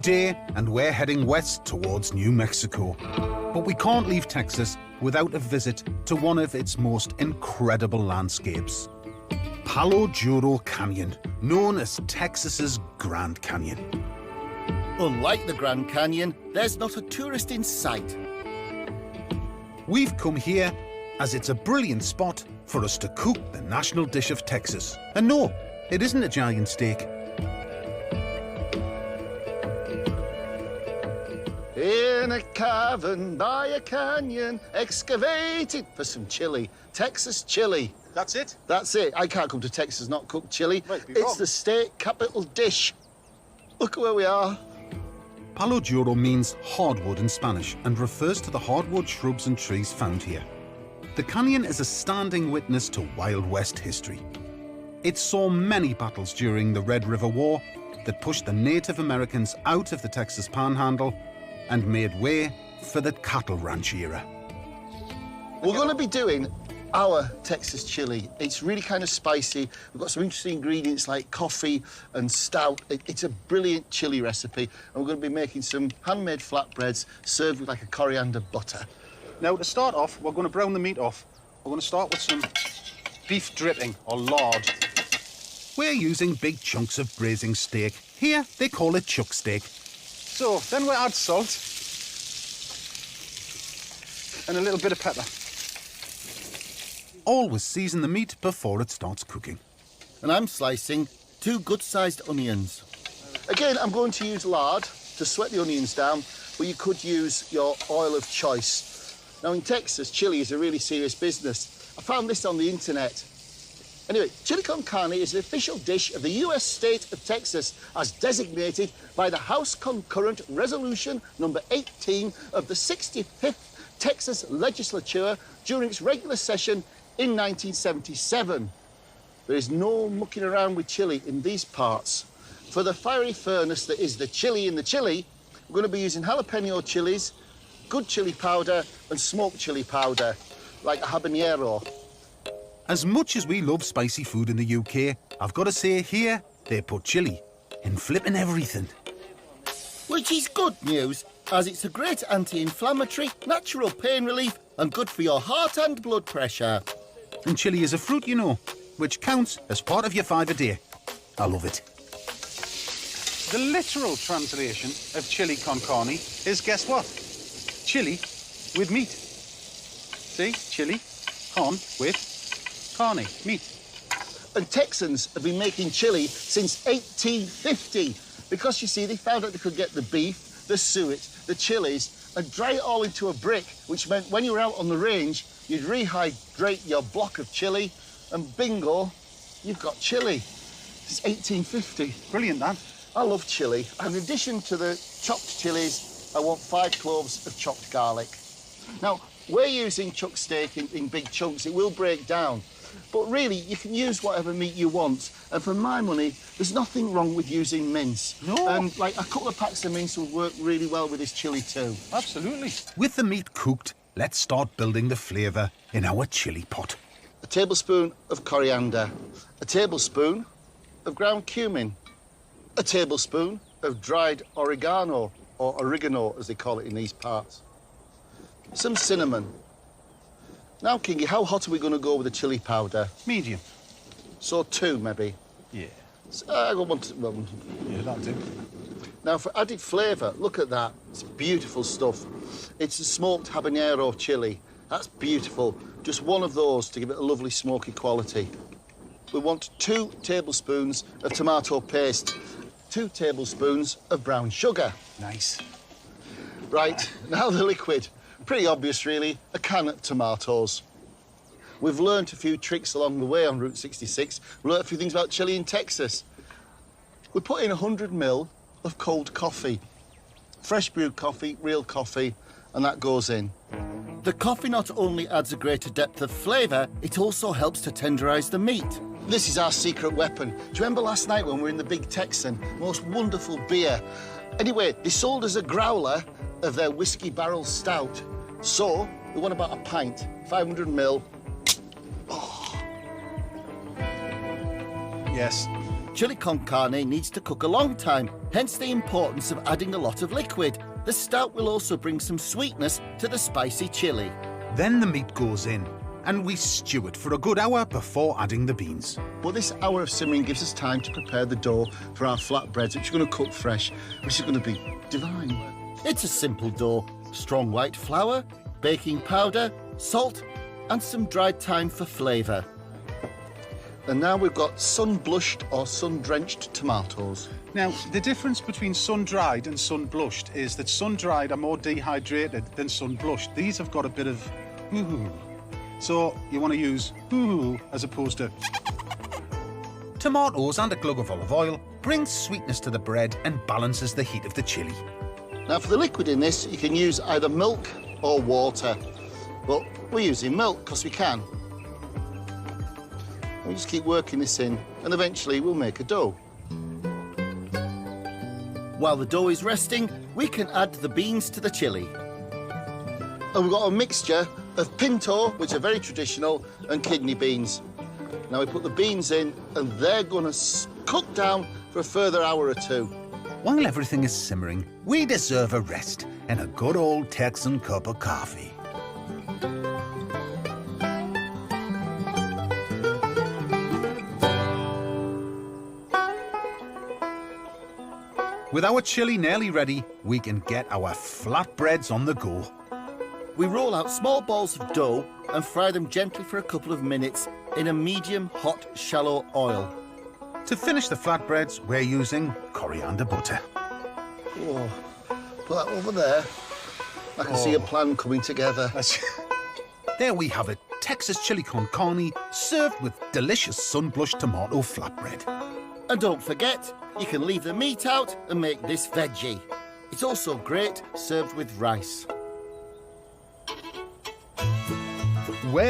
Good day, and we're heading west towards New Mexico. But we can't leave Texas without a visit to one of its most incredible landscapes. Palo Duro Canyon, known as Texas's Grand Canyon. Unlike the Grand Canyon, there's not a tourist in sight. We've come here as it's a brilliant spot for us to cook the national dish of Texas. And no, it isn't a giant steak. In a cavern by a canyon, excavated for some chili. Texas chili. That's it? That's it. I can't come to Texas not cook chili. It's the state capital dish. Look at where we are. Palo Duro means hardwood in Spanish and refers to the hardwood shrubs and trees found here. The canyon is a standing witness to Wild West history. It saw many battles during the Red River War that pushed the Native Americans out of the Texas Panhandle and made way for the cattle ranch era. We're going to be doing our Texas chili. It's really kind of spicy. We've got some interesting ingredients like coffee and stout. It's a brilliant chili recipe. And we're going to be making some handmade flatbreads served with like a coriander butter. Now, to start off, we're going to brown the meat off. We're going to start with some beef dripping or lard. We're using big chunks of braising steak. Here, they call it chuck steak. So, then we'll add salt and a little bit of pepper. Always season the meat before it starts cooking. And I'm slicing 2 good-sized onions. Again, I'm going to use lard to sweat the onions down, but you could use your oil of choice. Now, in Texas, chili is a really serious business. I found this on the internet. Anyway, chili con carne is an official dish of the U.S. state of Texas as designated by the House Concurrent Resolution number 18 of the 65th Texas Legislature during its regular session in 1977. There is no mucking around with chili in these parts. For the fiery furnace that is the chili in the chili, we're going to be using jalapeno chilies, good chili powder and smoked chili powder, like a habanero. As much as we love spicy food in the UK, I've got to say here, they put chili in flipping everything. Which is good news, as it's a great anti-inflammatory, natural pain relief and good for your heart and blood pressure. And chili is a fruit, you know, which counts as part of your 5 a day. I love it. The literal translation of chili con carne is, guess what? Chili with meat. See? Chili con with carne, meat. And Texans have been making chili since 1850 because, you see, they found out they could get the beef, the suet, the chilies and dry it all into a brick, which meant when you were out on the range, you'd rehydrate your block of chili and bingo, you've got chili. It's 1850. Brilliant, that. I love chili. And in addition to the chopped chilies, I want 5 cloves of chopped garlic. Now, we're using chuck steak in big chunks. It will break down. But really, you can use whatever meat you want. And for my money, there's nothing wrong with using mince. No. And like a couple of packs of mince would work really well with this chili too. Absolutely. With the meat cooked, let's start building the flavour in our chili pot. A tablespoon of coriander, a tablespoon of ground cumin, a tablespoon of dried oregano, or oregano as they call it in these parts, some cinnamon. Now, Kingy, how hot are we going to go with the chili powder? Medium. So 2, maybe? Yeah. So, I got 1 to... Well, Yeah, that'll do. now, for added flavour, look at that. It's beautiful stuff. It's a smoked habanero chili. That's beautiful. Just 1 of those to give it a lovely smoky quality. We want 2 tablespoons of tomato paste, 2 tablespoons of brown sugar. Nice. Right, now the liquid. Pretty obvious, really, a can of tomatoes. We've learnt a few tricks along the way on Route 66. We've learnt a few things about chili in Texas. We put in 100 ml of cold coffee. Fresh brewed coffee, real coffee, and that goes in. The coffee not only adds a greater depth of flavour, it also helps to tenderise the meat. This is our secret weapon. Do you remember last night when we were in the Big Texan? Most wonderful beer. Anyway, they sold us a growler of their whiskey barrel stout. So, we want about a pint, 500 ml. Oh. Yes. Chili con carne needs to cook a long time, hence the importance of adding a lot of liquid. The stout will also bring some sweetness to the spicy chili. Then the meat goes in, and we stew it for a good hour before adding the beans. But this hour of simmering gives us time to prepare the dough for our flatbreads, which are going to cook fresh, which is going to be divine. It's a simple dough. Strong white flour, baking powder, salt, and some dried thyme for flavour. And now we've got sun-blushed or sun-drenched tomatoes. Now, the difference between sun-dried and sun-blushed is that sun-dried are more dehydrated than sun-blushed. These have got a bit of ooh. So you want to use ooh as opposed to. Tomatoes and a glug of olive oil brings sweetness to the bread and balances the heat of the chili. Now for the liquid in this, you can use either milk or water. But we're using milk because we can. We just keep working this in and eventually we'll make a dough. While the dough is resting, we can add the beans to the chili. And we've got a mixture of pinto, which are very traditional, and kidney beans. Now we put the beans in and they're going to cook down for a further hour or two. While everything is simmering, we deserve a rest and a good old Texan cup of coffee. With our chili nearly ready, we can get our flatbreads on the go. We roll out small balls of dough and fry them gently for a couple of minutes in a medium hot shallow oil. To finish the flatbreads, we're using coriander butter. Oh, put that over there. I can see a plan coming together. There we have it, Texas chili con carne, served with delicious sun-blushed tomato flatbread. And don't forget, you can leave the meat out and make this veggie. It's also great served with rice.